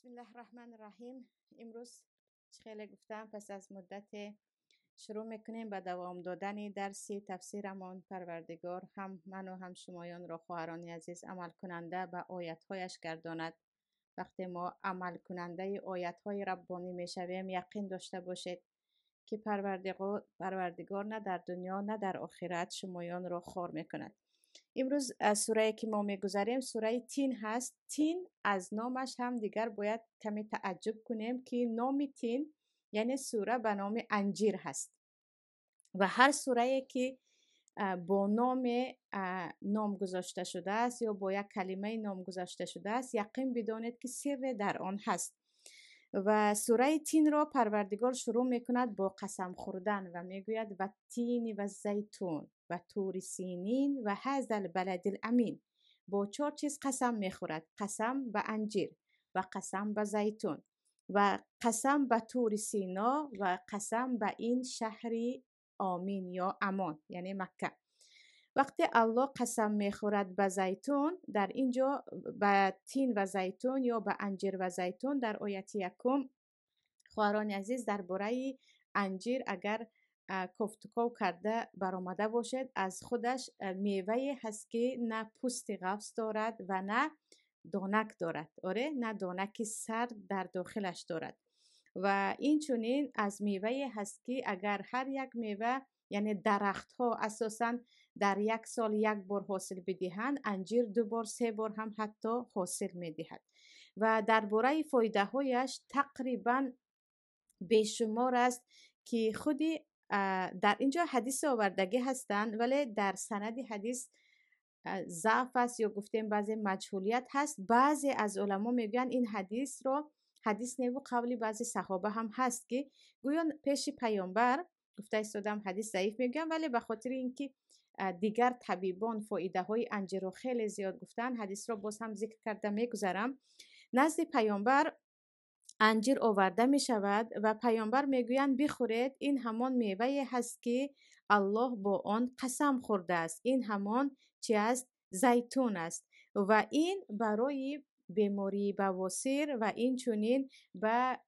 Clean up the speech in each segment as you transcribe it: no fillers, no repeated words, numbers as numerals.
بسم الله الرحمن الرحیم. امروز خیلی گفتم پس از مدت شروع میکنیم به دوام دادن درسی تفسیرمان. پروردگار هم من و هم شمایان را خواهران عزیز عمل کننده به آیتهایش گرداند. وقتی ما عمل کننده آیتهای ربانی میشویم یقین داشته باشید که پروردگار نه در دنیا نه در آخرت شمایان را خار میکند. امروز سوره که ما میگذاریم سوره تین هست. تین از نامش هم دیگر باید کمی تعجب کنیم که نام تین یعنی سوره به نام انجیر هست و هر سوره که با نام گذاشته شده است یا با یک کلمه نام گذاشته شده است یقین بدانید که سر در آن هست. و سوره تین را پروردگار شروع میکند با قسم خوردن و میگوید و تین و زیتون و طور سینین و هذا البلد الامین. با 4 چیز قسم میخورد: قسم به انجیر و قسم به زیتون و قسم به طور سینا و قسم به این شهر آمین یا امان یعنی مکه. وقتی الله قسم میخورد به زیتون در اینجا به تین و زیتون یا به انجیر و زیتون در آیت یکم خواهران عزیز درباره انجیر اگر کفتکو کرده برآمده باشد از خودش میوه هست که نه پوست قفس دارد و نه دانک دارد. نه دانک سر در داخلش دارد و این چونین از میوه هست که اگر هر یک میوه یعنی درخت ها اساساً در یک سال یک بار حاصل بدهند، انجیر 2 بار 3 بار هم حتی حاصل میدهد و درباره فایده هایش تقریباً بیشمار است که خودی در اینجا حدیث آوردگی هستند ولی در سند حدیث ضعف است یا گفتیم بعضی مجهولیت هست. بعضی از علما میگن این حدیث رو حدیث نیو قولی بعضی صحابه هم هست که گویان پیش پیامبر گفته استادم حدیث ضعیف میگن ولی به خاطر اینکه دیگر طبیبان فایده های انجیر رو خیلی زیاد گفتن حدیث رو باز هم ذکر کرده میگذارم. نزد پیامبر انجیر آورده می شود و پیامبر میگویند بخورید، این همان میوه هست که الله با آن قسم خورده است، این همان چی است؟ زیتون است و این برای بیماری بواسیر و این چونین به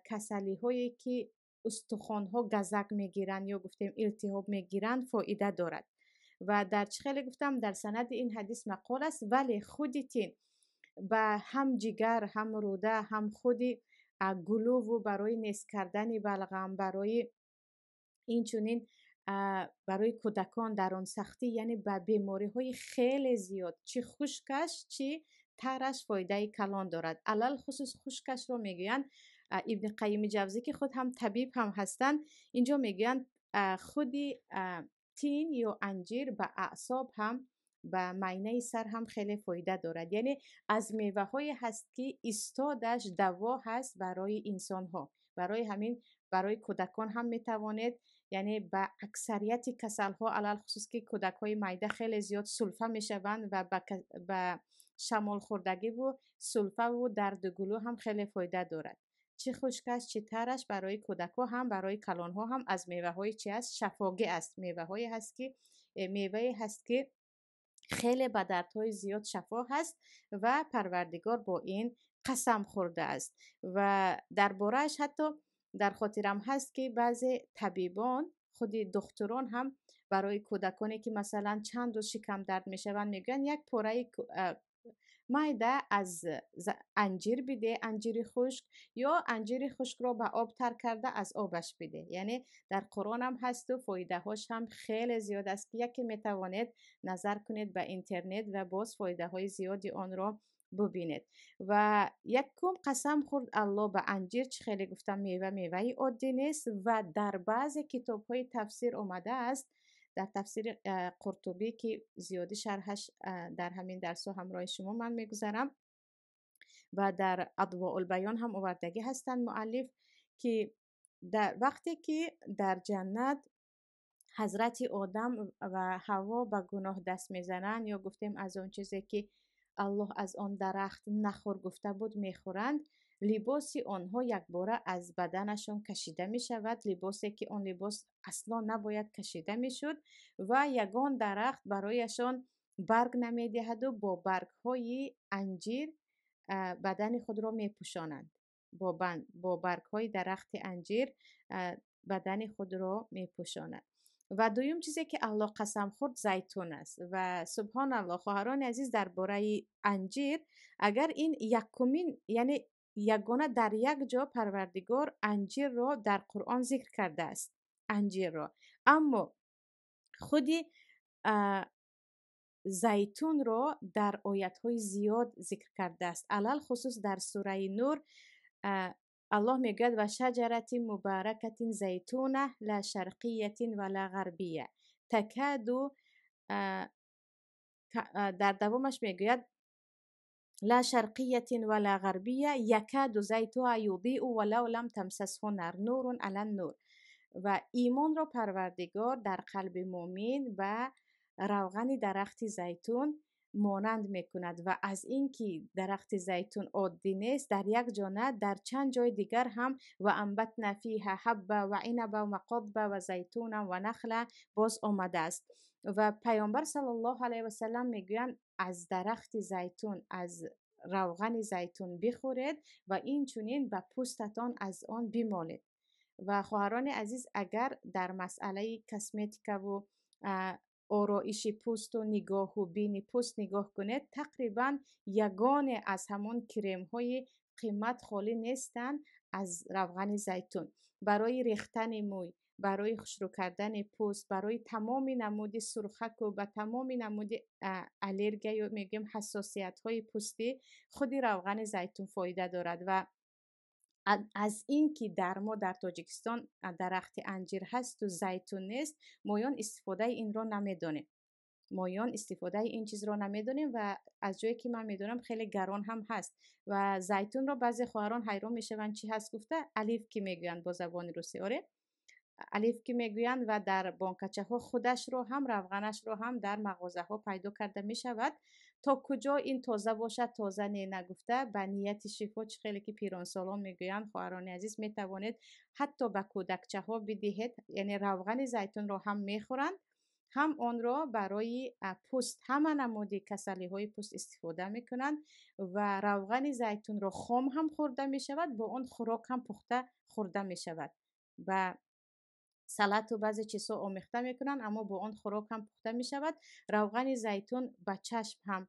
کسلی هایی که استخوان ها گزک میگیرند یا گفتیم التهاب میگیرند فایده دارد و در خیلی گفتم در سند این حدیث مقال است ولی خودی تین به هم جگر هم روده هم خودی گلو و برای نیست کردن بلغم برای این چونین برای کودکان در آن سختی یعنی به بیماری های خیلی زیاد چی خشکش چی ترش فایده کلان دارد. علل خصوص خشکش رو میگوین ابن قیم جوزی که خود هم طبیب هم هستند اینجا میگوین خودی تین یا انجیر به اعصاب هم به معینه سر هم خیلی فایده دارد. یعنی از میوه های هست که استادش دوا هست برای انسان ها. برای همین برای کودکان هم میتوانید یعنی به اکثریت کسل ها علل خصوص که کودک های معده خیلی زیاد سلفه میشوند و به شمال خوردگی و سلفه و درد گلو هم خیلی فایده دارد. چه خشکش چه ترش برای کودک ها هم برای کلان ها هم از میوه های چی است؟ شفاگی است. میوه هست که خیلی به دردهای زیاد شفا هست و پروردگار با این قسم خورده است و دربارهش حتی در خاطرم هست که بعضی طبیبان خود دکتران هم برای کودکانی که مثلا چند روز شکم درد میشوند میگن یک پاره معده از انجیر بده، انجیر خشک یا انجیر خشک رو به آب تر کرده از آبش بده. یعنی در قرآن هم هست و فایده هاش هم خیلی زیاد است که یکی میتوانید نظر کنید به اینترنت و باز فایده های زیادی آن را ببینید. و یکم قسم خورد الله به انجیر، چه خیلی گفتم میوه عادی نیست و در بعض کتاب های تفسیر آمده است در تفسیر قرطبی که زیادی شرحش در همین درس و همراه شما من میگذارم و در اضواء البیان هم آوردگی هستند مؤلف که در وقتی که در جنت حضرت آدم و حوا به گناه دست میزنند یا گفتیم از اون چیزی که الله از آن درخت نخور گفته بود میخورند، لباسی آنها یک باره از بدنشان کشیده می شود، لباسی که آن لباس اصلا نباید کشیده می شد و یگان درخت برایشان برگ نمی دهد و با برگ های انجیر بدن خود را می پوشانند. با برگ های درخت انجیر بدن خود را می پوشانند. و دویم چیزی که الله قسم خورد زیتون است. و سبحان الله خواهران عزیز، درباره انجیر، اگر این یکمین یعنی یگانه در یک جا پروردگار انجیر را در قرآن ذکر کرده است، انجیر را، اما خودی زیتون را در آیت های زیاد ذکر کرده است. علل خصوص در سوره نور الله میگوید و شجرت مبارکت زیتونه لا شرقیت ولا غربیه تکاد، در دوامش میگوید لا شرقیت ولا غربیه یکاد زیتها یضیء ولو لم تمسسه نور علی النور. و ایمان را پروردگار در قلب مؤمن و روغن درخت زیتون مانند میکند. و از اینکه درخت زیتون عادی نیست، در یک جا نه، در چند جای دیگر هم و انبتنا فیها حبه و عنب و قضبه و زیتون و نخله باز آمده است. و پیامبر صلی الله علیه و سلم میگویند از درخت زیتون، از روغن زیتون بخورید و این چنین به پوستتان از آن بمالید. و خواهران عزیز، اگر در مسئله کسمتیکا و آرایش پوست و نگاه و بین پوست نگاه کنید، تقریبا یگانه از همون کریم های قیمت خالی نیستن از روغن زیتون. برای ریختن موی، برای خشک کردن پوست، برای تمام نمود سرخک و به تمام نمود الرژی یا میگیم حساسیت های پوستی، خودی روغن زیتون فایده دارد. و از اینکه در تاجیکستان درخت انجیر هست و زیتون نیست، مایان استفاده این را نمیدونیم. مایان استفاده این چیز را نمیدونیم و از جایی که من میدونم خیلی گران هم هست. و زیتون را بعضی خواهران حیران میشوند چی هست گفته، الیف که میگویند با زبان روسی. آره، الیف که میگویند و در بانکچه ها خودش رو هم روغنش رو هم در مغازه ها پیدا کرده می شود. تا کجا این تازه باشد تازه نگفته، به نیت شفا خیلی که پیران سالان میگویند خواهران عزیز می توانید حتی به کودکچه ها بدهید. یعنی روغن زیتون رو هم میخورند، هم آن را برای پوست، همه نمودی کسلی های پوست استفاده میکنند. و روغن زیتون رو خام هم خورده می شود، با آن خوراک هم پخته خورده می شود. و سلات و بعضی چیزها آمیخته میکنن، اما با آن خوراک هم پخته می شود. روغن زیتون به چشم هم،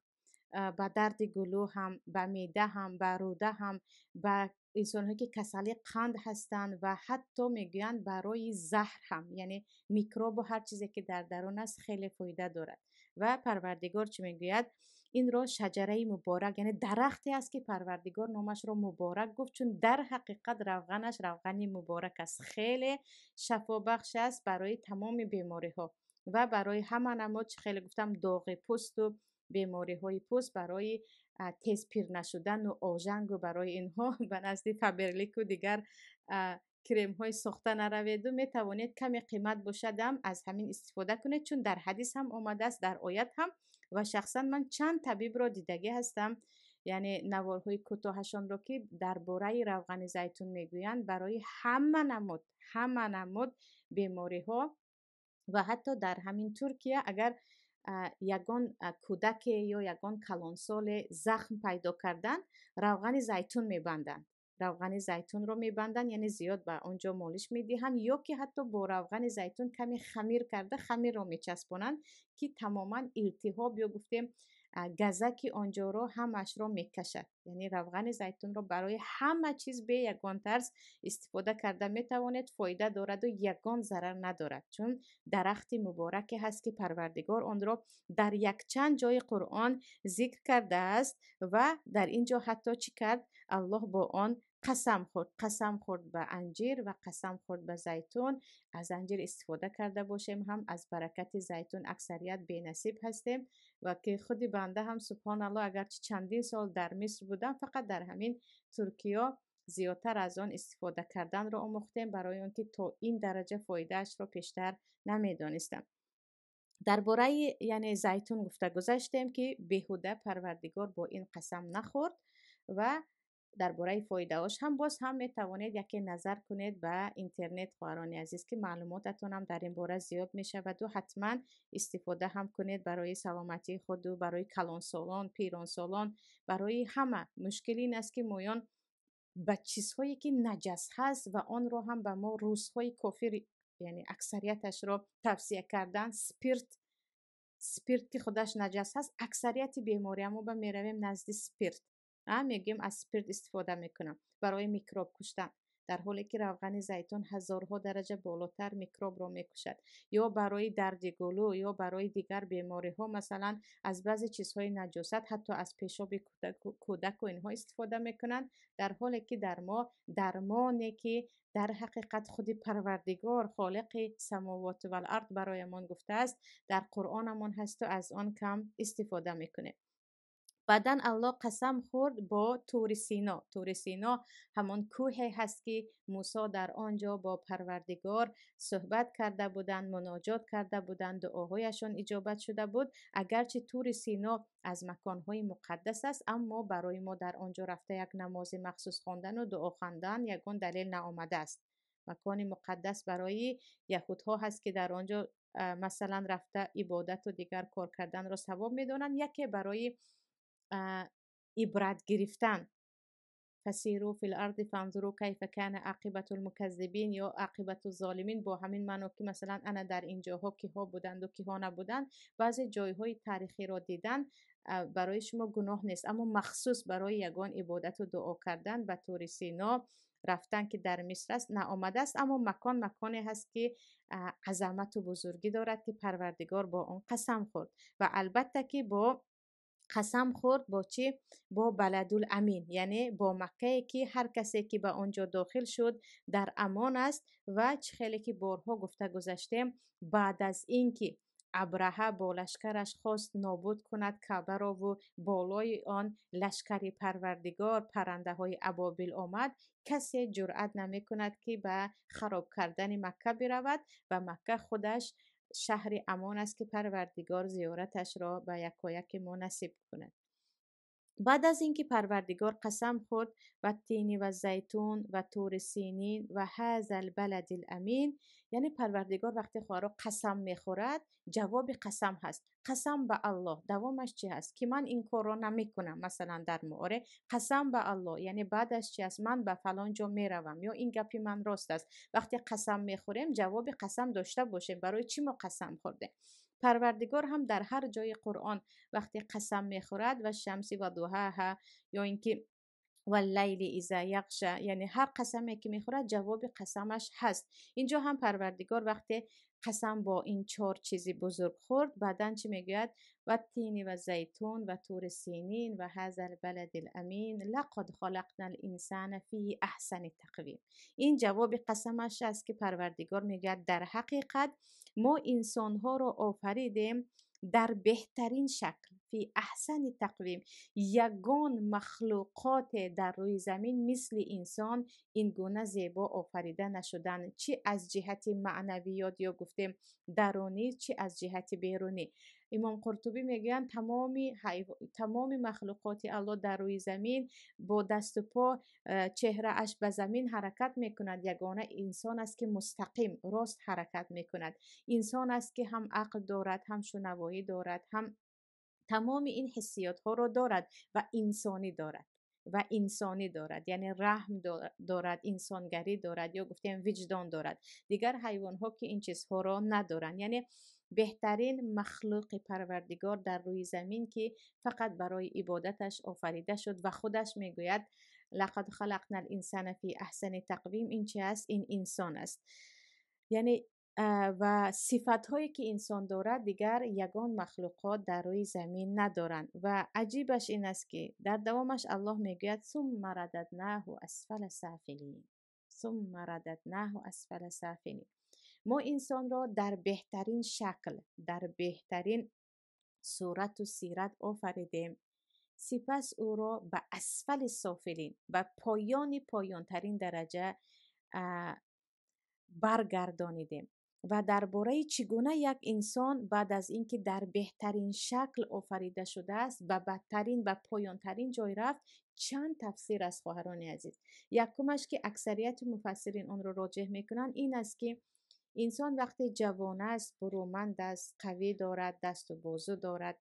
به درد گلو هم، به میده هم، به روده هم، به انسان که کسلی قند هستند و حتی میگویند برای زهر هم، یعنی میکروب و هر چیزی که در درون است خیلی فایده دارد. و پروردگار چی میگوید؟ این را شجره مبارک، یعنی درختی است که پروردگار نامش را مبارک گفت، چون در حقیقت روغنش روغنی مبارک است، خیلی شفا بخش است برای تمام بیماری ها و برای همه نمود. خیلی گفتم داغ پوست و بیماری های پوست، برای تیز پیر نشدن و آژنگ و برای اینها به نزد فبرلیک و دیگر کریم های ساخته نروید و می توانید کمی قیمت باشدم از همین استفاده کنید، چون در حدیث هم آمده است، در آیت هم. و شخصا من چند طبیب را دیدگی هستم، یعنی نوارهای کوتاهشان را که درباره روغن زیتون میگویند برای همه نمود بیماری ها. و حتی در همین ترکیه اگر یگان کودک یا یگان کلانسال زخم پیدا کردن، روغن زیتون میبندند. روغن زیتون رو میبندن، یعنی زیاد به اونجا مالش میدهند، یا که حتی با روغن زیتون کمی خمیر کرده خمیر رو میچسبونند که تماما التهاب یا گفتیم گزک آنجا رو همش رو میکشد. یعنی روغن زیتون رو برای همه چیز به یگان طرز استفاده کرده میتوانید، فایده دارد و یگان ضرر ندارد، چون درخت مبارک هست که پروردگار آن را در یک چند جای قرآن ذکر کرده است. و در اینجا حتی چی کرد؟ الله با آن قسم خورد به انجیر و قسم خورد به زیتون. از انجیر استفاده کرده باشیم، هم از برکت زیتون اکثریت بی نصیب هستیم. و که خودی بنده هم سبحان الله اگرچه چندین سال در مصر بودم، فقط در همین ترکیه زیادتر از آن استفاده کردن را آموختیم، برای آنکه تا این درجه فایدهش را پیشتر نمیدانستم. درباره یعنی زیتون گفته گذاشتیم که بیهوده پروردگار با این قسم نخورد و درباره فایده‌اش هم باز هم میتوانید یک نظر کنید به اینترنت خواهران عزیز که معلوماتتون هم در این باره زیاد میشه و دو حتما استفاده هم کنید برای سلامتی خود و برای کلان سالان، پیران سالان، برای همه. مشکل این است که مایان به چیزهایی که نجس هست و آن رو هم به ما روزهای کافی، یعنی اکثریتش رو توصیه کردن. سپیرت که خودش نجس هست، اکثریت بیماری ما به میرویم نزد سپیرت، میگیم از سپیرت استفاده میکنم برای میکروب کشتن، در حالی که روغن زیتون هزارها درجه بالاتر میکروب رو میکشد. یا برای درد گلو یا برای دیگر بیماری ها، مثلا از بعضی چیزهای نجاست، حتی از پیشاب کودک و اینها استفاده میکنن، در حالی که در ما درمانی که در حقیقت خود پروردگار خالق سماوات و الارض برایمان گفته است در قرآنمون هست و از آن کم استفاده میکنه. بعدن الله قسم خورد با طور سینا. طور سینا همون کوهی هست که موسی در آنجا با پروردگار صحبت کرده بودند، مناجات کرده بودند، دعاهایشان اجابت شده بود. اگرچه طور سینا از مکانهای مقدس است، اما برای ما در آنجا رفته یک نماز مخصوص خواندن و دعا خواندن یگان دلیل نآمده است. مکان مقدس برای یهودها هست که در آنجا مثلا رفته عبادت و دیگر کار کردن را ثواب میدونن. یکی برای عبرت گرفتن، فسیروا فی الارض فانظروا کیف کان عاقبت المکذبین یا عاقبت الظالمین، با همین معنی که مثلا انا در اینجاها کیها بودند و کیها نبودند. بعضی جایهای تاریخی را دیدن برای شما گناه نیست، اما مخصوص برای یگان عبادت و دعا کردن به طور سینا رفتن که در مصر است نآمده است. اما مکانی هست که عظمت و بزرگی دارد که پروردگار با آن قسم خورد. و البته که با قسم خورد با چی؟ با بلدالامین، یعنی با مکه که هر کسی که به آنجا داخل شد در امان است. و چه خیلی که بارها گفته گذاشتیم، بعد از اینکه ابرهه با لشکرش خواست نابود کند کعبه را و بالای آن لشکر پروردگار پرنده های ابابیل آمد، کسی جرأت نمی کند که به خراب کردن مکه برود و مکه خودش شهر امان است که پروردگار زیارتش را به یکایک ما نصیب کند. بعد از اینکه پروردگار قسم خورد و تین و زیتون و طور سینین و هذا البلد الامین، یعنی پروردگار وقتی خدا قسم میخورد جواب قسم هست. قسم به الله دوامش چی هست؟ که من این کار را نمی کنم. مثلا در معاره قسم به الله یعنی بعدش چی هست؟ من به فلان جا میروم یا این گپی من راست است. وقتی قسم میخوریم جواب قسم داشته باشیم. برای چی ما قسم خورده؟ پروردگار هم در هر جای قرآن وقتی قسم میخورد و شمسی و ضحاها یا اینکه واللیل اذا یغشی، یعنی هر قسمی که میخورد جواب قسمش هست. اینجا هم پروردگار وقتی قسم با این 4 چیزی بزرگ خورد، بعدن چی میگوید؟ و تین و زیتون و طور سینین و هذا البلد الامین لقد خلقنا الانسان فی احسن تقویم. این جواب قسمش است که پروردگار میگه در حقیقت ما انسان ها رو آفریدیم در بهترین شکل، فی احسن تقویم. یگان مخلوقات در روی زمین مثل انسان این گونه زیبا آفریده نشدن، چی از جهت معنویات یا گفتیم درونی، چی از جهت بیرونی. امام قرطبی میگن تمام مخلوقات الله در روی زمین با دست و پا چهره اش به زمین حرکت میکند. یگانه انسان است که مستقیم راست حرکت میکند. انسان است که هم عقل دارد، هم شنوایی دارد، هم تمام این حسیات ها رو دارد و انسانی دارد یعنی رحم دارد، انسانگری دارد یا گفتیم وجدان دارد. دیگر حیوان ها که این چیزها را ندارند. یعنی بهترین مخلوق پروردگار در روی زمین که فقط برای عبادتش آفریده شد و خودش میگوید لقد خلقنا الانسان فی احسن تقویم. این چی است؟ این انسان است. یعنی و صفت هایی که انسان دارد دیگر یگان مخلوقات در روی زمین ندارند. و عجیبش این است که در دوامش الله میگوید ثم رددناه اسفل سافلین، ثم رددناه اسفل سافلین. ما انسان را در بهترین شکل، در بهترین صورت و سیرت آفریدیم، سپس او را به اسفل سافلین، به پایانترین درجه برگردانیدیم. و درباره چگونه یک انسان بعد از اینکه در بهترین شکل آفریده شده است به بدترین و پایانترین جای رفت، چند تفسیر است خواهران عزیز. یکمش که اکثریت مفسرین اون رو راجح میکنن این است که انسان وقتی جوان است، برومند است، قوی دارد، دست و بازو دارد،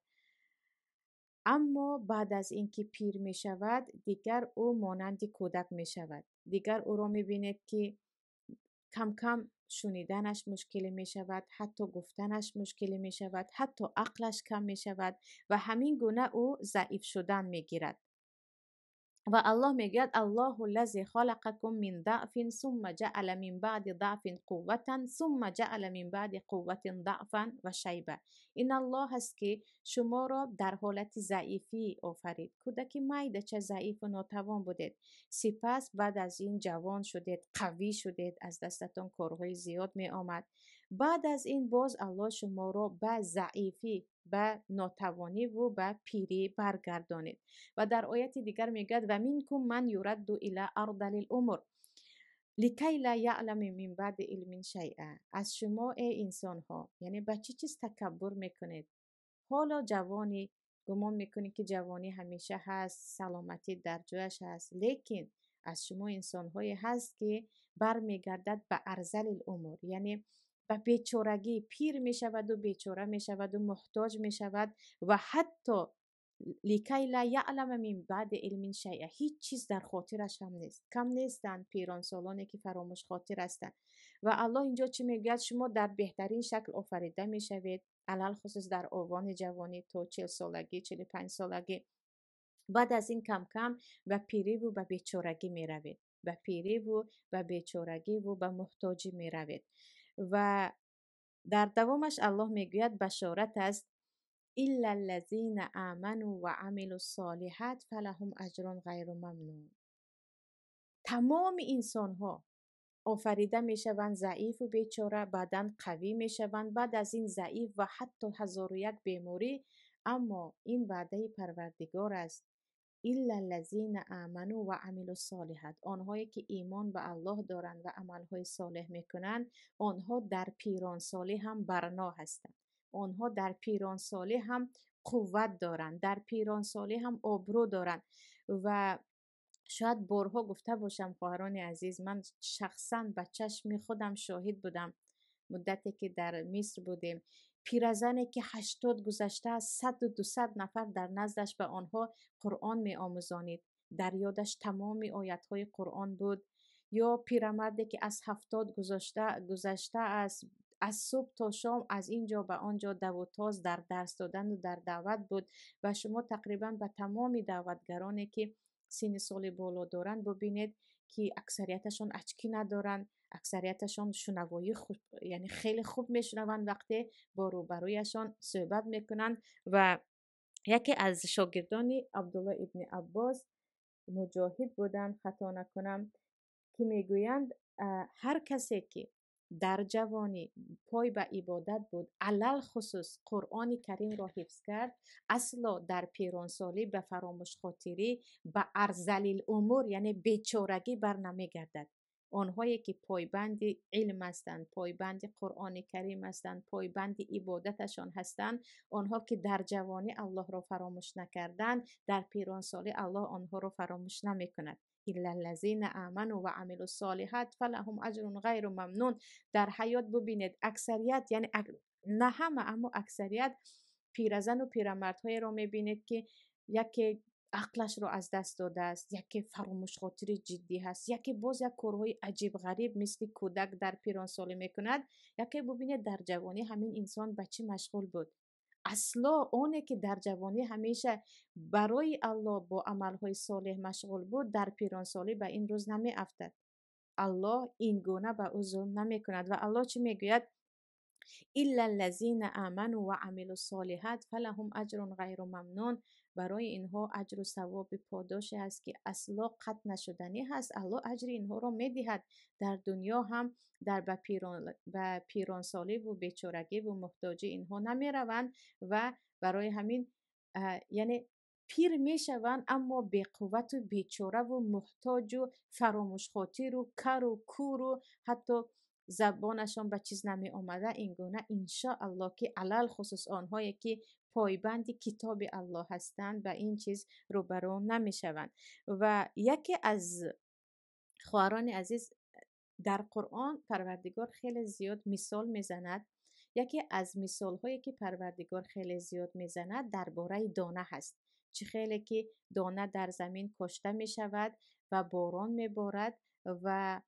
اما بعد از اینکه پیر می شود دیگر او مانند کودک می شود. دیگر او را می بینید که کم کم شنیدنش مشکلی می شود، حتی گفتنش مشکلی می شود، حتی عقلش کم می شود و همین گونه او ضعیف شدن می گیرد. و الله میگوید الله الذی خلقکم من ضعف ثم جعل من بعد ضعف قوة ثم جعل من بعد قوة ضعفا و شیبه. این الله هست که شما را در حالت ضعیفی آفرید. کودک میده چه ضعیف و ناتوان بودید، سپس بعد از این جوان شدید، قوی شدید، از دستتان کارهای زیاد می آمد. بعد از این باز الله شما را به ضعیفی، به ناتوانی و به پیری برگردانید. و در آیت دیگر میگه و منکم من یرد الی ارذل الامور لکی لا یعلم من بعد علم شیئا. از شما ای انسان ها، یعنی به چه چیز تکبر میکنید؟ حالا جوانی گمان میکنید که جوانی همیشه هست، سلامتی در جایش هست، لیکن از شما انسان های هست که برمیگردد به ارذل الامور، یعنی به بیچارگی پیر می شود و بیچاره می شود و محتاج می شود و حتی لکی لا یعلم من بعد علم شیئا، هیچ چیز در خاطرش هم نیست. کم نیستند پیران سالانی که فراموش خاطر هستند. و الله اینجا چی میگه؟ شما در بهترین شکل آفریده می شوید، علل خصوص در آوان جوانی تا 40 سالگی 45 سالگی. بعد از این کم کم به پیری و به بیچارگی می روید، به پیری و به بیچارگی و به محتاجی می روید. و در دوامش الله میگوید بشارت است الا الذین آمنوا و عملوا الصالحات فلهم اجر غیر ممنون. تمام انسان ها آفریده می شوند ضعیف و بیچاره، بعدا قوی می شوند، بعد از این ضعیف و حتی 1001 بیماری. اما این وعده پروردگار است الا الذین آمنوا و عملوا الصالحات، آنهایی که ایمان به الله دارند و عملهای صالح میکنند، آنها در پیرانسالی هم برنا هستند، آنها در پیرانسالی هم قوت دارند، در پیرانسالی هم آبرو دارند. و شاید بارها گفته باشم خواهران عزیز، من شخصا به چشم خودم شاهد بودم مدتی که در مصر بودیم، پیرزنی که 80 گذشته از 100 و 200 نفر در نزدش به آنها قرآن می آموزانید، در یادش تمام آیت های قرآن بود. یا پیرمردی که از 70 گذشته از صبح تا شام از اینجا به آنجا دو و تاز در درس دادن و در دعوت بود. و شما تقریبا به تمام دعوتگرانی که سن سال بالا دارن ببینید که اکثریتشون اچکی ندارن، اکثریتشون شنوایی خوب، یعنی خیلی خوب میشنون وقتی با روبرویشان صحبت میکنن. و یکی از شاگردان عبدالله ابن عباس مجاهد بودن خطا نکنم، که میگویند هر کسی که در جوانی پای به عبادت بود، علل خصوص قرآن کریم را حفظ کرد، اصلا در پیرانسالی به فراموش خاطری به ارذل الامور یعنی بیچارگی بر نمیگردد. آنهایی که پایبند علم هستند، پایبند قرآن کریم هستند، پایبند عبادتشان هستند، آنها که در جوانی الله را فراموش نکردند، در پیرانسالی الله آنها را فراموش نمی کند. الا الذین آمنوا و عملوا الصالحات فلهم اجر غیر ممنون. در حیات ببینید اکثریت، یعنی نه همه اما اکثریت پیرزن و پیرمردهای را میبینید که یکی عقلش رو از دست داده است، یکی فراموش خاطر جدی هست، یکی باز یک کارهای عجیب غریب مثل کودک در پیرانسالی میکند، یکی ببینید در جوانی همین انسان به چی مشغول بود. اصلا اونه که در جوانی همیشه برای الله با عملهای صالح مشغول بود، در پیرانسالی به این روز نمی افتد. الله این گونه به او ظلم نمی کند. و الله چی میگوید؟ الا الذین آمنوا و عملوا الصالحات فلهم اجر غیر ممنون. برای اینها اجر و ثواب پاداشی است که اصلا قطع نشدنی هست. الله اجر اینها را میدهد در دنیا هم، در به پیرانسالی و بیچارگی و محتاجی اینها نمی روند. و برای همین یعنی پیر می شوند اما بی قوت و بیچاره و محتاج و فراموش خاطر و کر و کور و حتی زبانشان به چیز نمی آمده. این گونه انشاءالله که علل خصوص آنهایی که پایبند کتاب الله هستند به این چیز روبرو نمیشوند. و یکی از خواهران عزیز، در قرآن پروردگار خیلی زیاد مثال میزند. یکی از مثال هایی که پروردگار خیلی زیاد میزند درباره دانه هست. چه خیلی که دانه در زمین کاشته می شود و باران می بارد و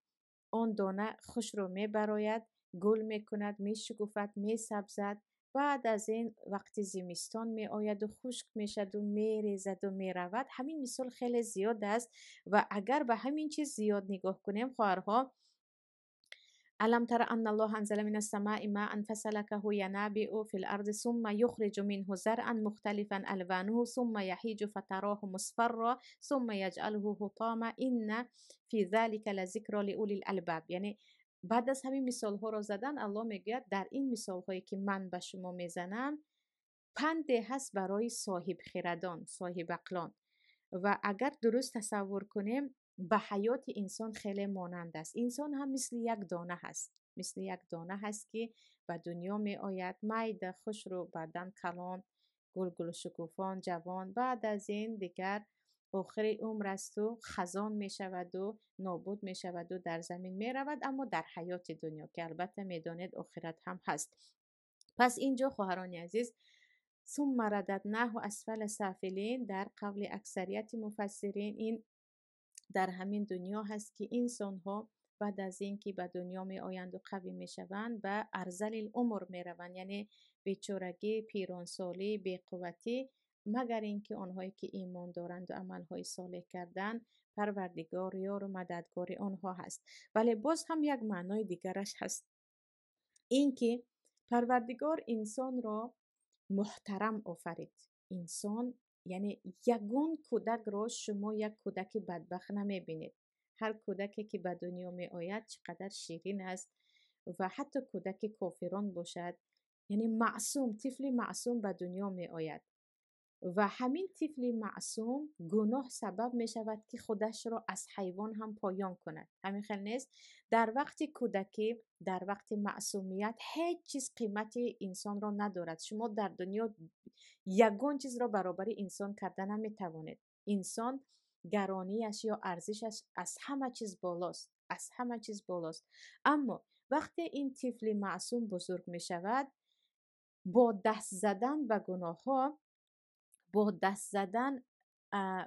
آن دانه خوش رو می براید، گل می کند، می شکوفد، می سبزد. بعد از این وقتی زمستان می آید و خشک می شد و می ریزد و می رود. همین مثال خیلی زیاد است و اگر به همین چیز زیاد نگاه کنیم خواهرها، ألم تر أن الله أنزل من السماء ماء فسلكه ينابع في الأرض ثم يخرج منه زرعا مختلفا ألوانه ثم يهيج فتراه مصفرا ثم يجعله حطاما إن في ذلك لذكرى لأولي الألباب. یعنی بعد از همین مثال ها را زدن، الله میگوید در این مثال هایی که من به شما میزنم پنده هست برای صاحب خردان، صاحب عقلان. و اگر درست تصور کنیم به حیات انسان خیلی مانند است. انسان هم مثل یک دانه هست، مثل یک دانه هست که به دنیا می آید، میده، خوش رو، بعدن کلان، گل شکوفان، جوان. بعد از این دیگر آخر عمر است و خزان می شود و نابود می شود و در زمین می رود، اما در حیات دنیا که البته می دانید آخرت هم هست. پس اینجا خواهران عزیز، ثم رددناه اسفل سافلین، در قول اکثریت مفسرین این در همین دنیا هست که انسان ها بعد از اینکه به دنیا می آیند و قوی می شوند به ارذل العمر می روند، یعنی بیچارگی، پیرانسالی، بیقوتی، مگر اینکه آنهایی که ایمان دارند و عملهای صالح کردند پروردگار یار و مددگار آنها هست. ولی باز هم یک معنای دیگرش هست، اینکه پروردگار انسان را محترم آفرید. انسان یعنی یگون کودک را شما یک کودک بدبخت نمی بینید. هر کودکی که به دنیا می آید چقدر شیرین است و حتی کودک کافران باشد، یعنی معصوم، طفل معصوم به دنیا می آید و همین طفل معصوم گناه سبب می شود که خودش را از حیوان هم پایان کند. همین خیلی نیست؟ در وقت کودکی، در وقت معصومیت هیچ چیز قیمت انسان را ندارد. شما در دنیا یگان چیز را برابر انسان کرده نمی توانید. انسان گرانیش یا ارزشش از همه چیز بالاست، از همه چیز بالاست. اما وقتی این طفل معصوم بزرگ می شود، با دست زدن به گناه ها، با دست زدن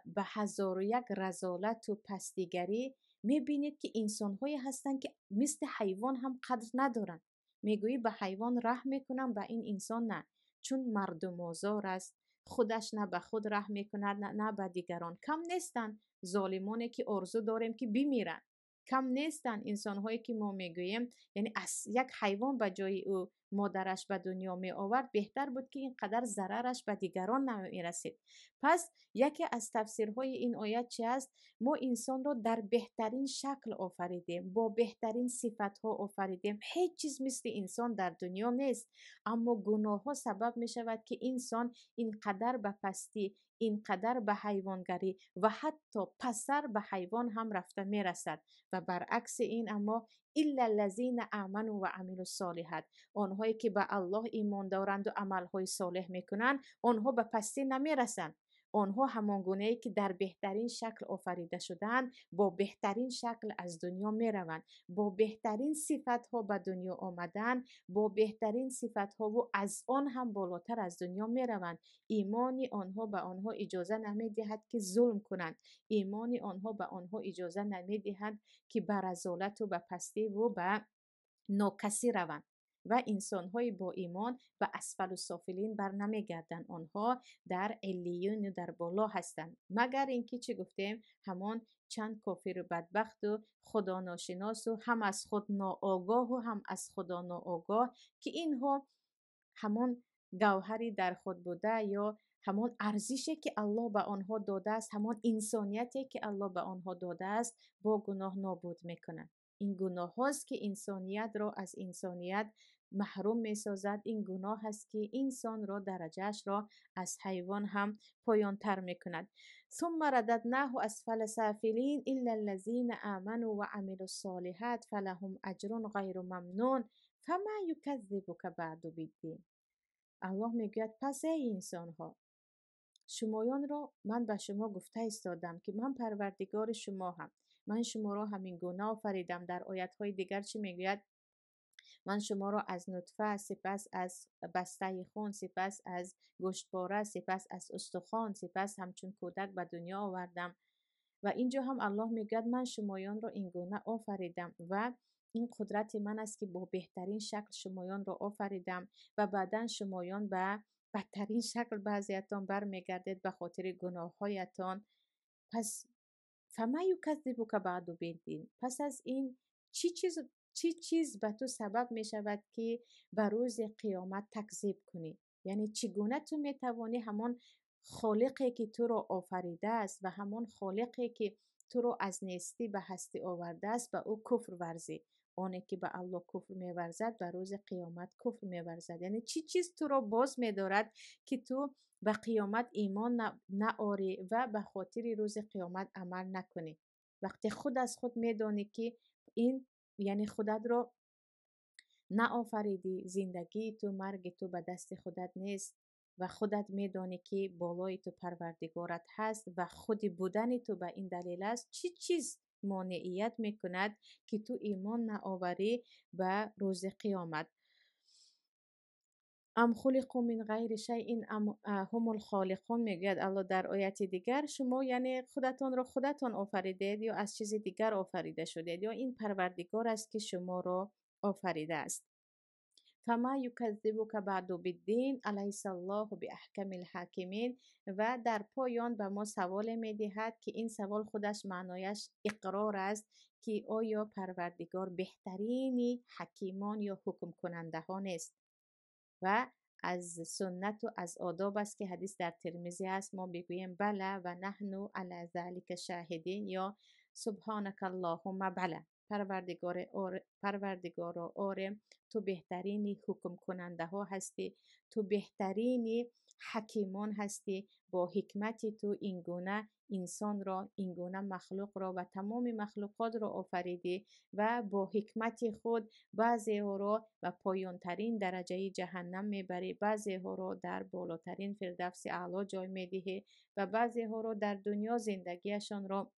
به هزار و یک رذالت و پستیگری، میبینید که انسان هایی هستند که مثل حیوان هم قدر ندارن. میگویی به حیوان رحم میکنم، به این انسان نه، چون مردم آزار است، خودش نه به خود رحم میکند نه به دیگران. کم نیستن ظالمانی که آرزو داریم که بمیرن، کم نیستن انسان هایی که ما میگوییم یعنی از یک حیوان به جای او مادرش به دنیا می آورد بهتر بود که اینقدر ضررش به دیگران نمی رسید. پس یکی از تفسیرهای این آیت چی است؟ ما انسان را در بهترین شکل آفریدیم، با بهترین صفتها آفریدیم. هیچ چیز مثل انسان در دنیا نیست، اما گناه ها سبب می شود که انسان اینقدر به پستی، اینقدر به حیوانگری و حتی پسر به حیوان هم رفته می رسد. و برعکس این اما الا الذین آمنوا و عملوا الصالحات، آنهایی که به الله ایمان دارند و عملهای صالح میکنند آنها به پستی نمیرسند. آنها همان گونه‌ای که در بهترین شکل آفریده شدند با بهترین شکل از دنیا میروند، با بهترین صفتها به دنیا آمدن، با بهترین صفتها و از آن هم بالاتر از دنیا میروند. ایمان آنها به آنها اجازه نمیدهد که ظلم کنند، ایمان آنها به آنها اجازه نمیدهد که به رذالت و به پستی و به ناکسی روند. و انسان‌های با ایمان به اسفل السافلین بر نمیگردند، آنها در علیون و در بالا هستند. مگر اینکه چه گفتیم، همان چند کافر و بدبخت و خدا ناشناس و هم از خود ناآگاه و هم از خدا ناآگاه که اینها همان گوهری در خود بوده یا همان ارزشی که الله به آنها داده است، همان انسانیتی که الله به آنها داده است با گناه نابود میکنند. این گناه هاست که انسانیت را از انسانیت محروم می سازد. این گناه هست که انسان را درجهش را از حیوان هم پایان تر می کند. ثم رددناه اسفل سافلین الا الذین آمنوا و عملوا الصالحات فلهم اجر غیر ممنون فما یکذبک بعد بالدین. الله میگوید پس ای انسان ها، شمایان را من به شما گفته ایستادم که من پروردگار شما هم، من شما را همین گونه آفریدم. در آیت های دیگر چی میگوید؟ من شما را از نطفه، سپس از بسته خون، سپس از گوشتباره، سپس از استخوان، سپس همچون کودک به دنیا آوردم. و اینجا هم الله میگوید من شمایان را این گونه آفریدم و این قدرت من است که با بهترین شکل شمایان را آفریدم و بعدا شمایان به بدترین شکل بعضیتان برمیگردید به خاطر گناه هایتان. پس فما یکذبک بعد بالدین، پس از این چی چیز به تو سبب می شود که به روز قیامت تکذیب کنی؟ یعنی چگونه تو می توانی همان خالقی که تو را آفریده است و همان خالقی که تو را از نیستی به هستی آورده است به او کفر ورزی؟ آنی که به الله کفر می ورزد به روز قیامت کفر می ورزد. یعنی چی چیز تو را باز می دارد که تو به قیامت ایمان نآری و به خاطر روز قیامت عمل نکنی؟ وقتی خود از خود میدانی که این یعنی خودت را نآفریدی، زندگی تو، مرگ تو به دست خودت نیست و خودت میدانی که بالای تو پروردگارت هست و خود بودن تو به این دلیل است، چی چیز مانعیت میکند که تو ایمان نآوری به روز قیامت؟ ام خلقوا من غیر شیء ام هم الخالقون، میگوید الله در آیت دیگر شما یعنی خودتان را خودتان آفریدید یا از چیز دیگر آفریده شدید یا این پروردگار است که شما را آفریده است. فما یکذبک بعد بالدین الیس الله باحکم الحاکمین. و در پایان به ما سوال میدهد که این سوال خودش معنایش اقرار است که آیا پروردگار بهترین حکیمان یا حکم کننده ها نیست؟ و از سنت و از آداب است که حدیث در ترمذی است ما بگوییم بله و نحن علی ذلک شاهدین یا سبحانك اللهم بله. پروردگار آره تو بهترین حکم کننده ها هستی، تو بهترین حکیمان هستی، با حکمت تو اینگونه انسان را، اینگونه مخلوق را و تمام مخلوقات را آفریدی و با حکمت خود بعضی ها را و پایان ترین درجه جهنم میبری، بعضی ها را در بالاترین فردوس اعلی جای میدهی و بعضی ها را در دنیا زندگیشان را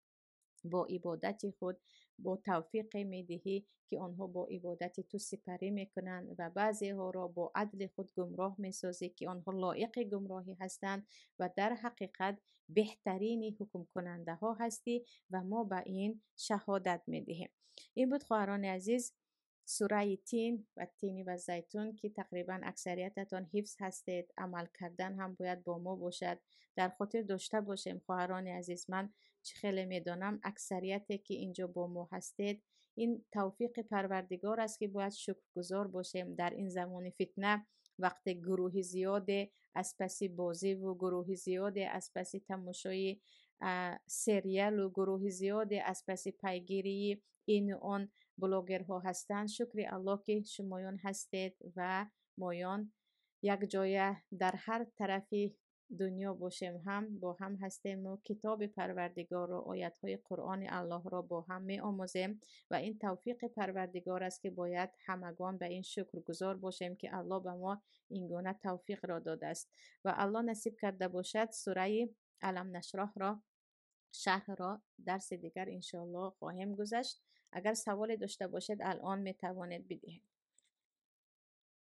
با عبادت خود با توفیق میدهی که آنها با عبادت تو سپری میکنند و بعضی ها را با عدل خود گمراه میسازی که آنها لایق گمراهی هستند و در حقیقت بهترین حکم کننده ها هستی و ما به این شهادت میدهیم. این بود خواهران عزیز سوره تین و تین و زیتون که تقریبا اکثریتتان حفظ هستید، عمل کردن هم باید با ما باشد. در خاطر داشته باشیم خواهران عزیز، من چه خیلی میدانم اکثریتی که اینجا با ما هستید این توفیق پروردگار است که باید شکرگزار باشیم. در این زمان فتنه وقت گروه زیاد از پس بازی و گروه زیاد از پس تماشای سریال و گروه زیاد از پس پیگیری این و آن بلاگرها هستند، شکر الله که شمایان هستید و مایان یک جای در هر طرفی دنیا باشیم هم با هم هستیم و کتاب پروردگار و آیت های قرآن الله را با هم می آموزیم و این توفیق پروردگار است که باید همگان به این شکر گزار باشیم که الله به ما این گونه توفیق را داده است و الله نصیب کرده باشد سوره علم نشرح را شرح را درس دیگر انشاءالله خواهیم گذشت. اگر سوالی داشته باشید الان می توانید بدهید.